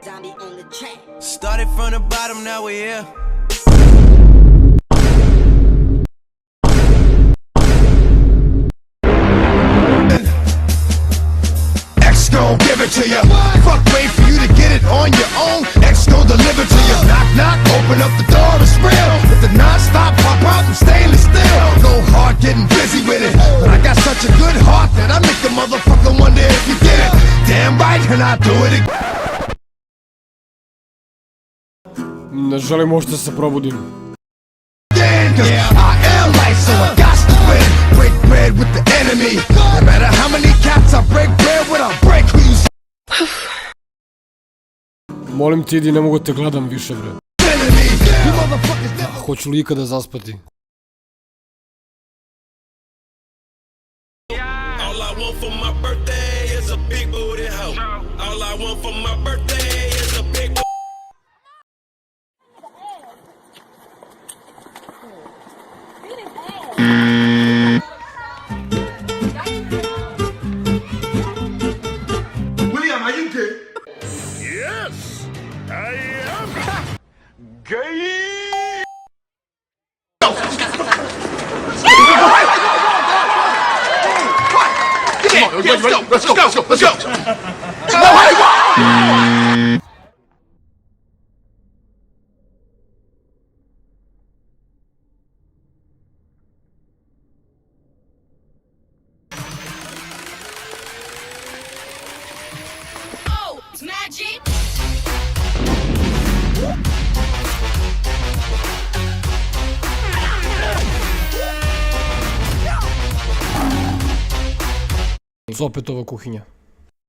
Zombie on the track. Started from the bottom, now we're here. X gon' give it to you. Fuck, wait for you to get it on your own. X gon' deliver to you. Knock, knock, open up the door, it's real. With the non-stop pop out from stainless steel. Go hard, getting busy with it. But I got such a good heart that I make the motherfucker wonder if you get it. Damn right, and I do it again. Ne želim uopšte da se probudim. I am life, so I got to win. Break bread with the enemy. No matter how many cats I break bread with, I'll break who you Molim ti idi, ne mogu te gledam više, bre. enemy. You motherfuckers never. Hoću li ikada zaspati? All I want for my birthday is a big booty hoe. All I want for my birthday is a big booty. William, are you gay? Yes, I am gay. Let's go. Oh, it's magic. Opet ova kuhinja.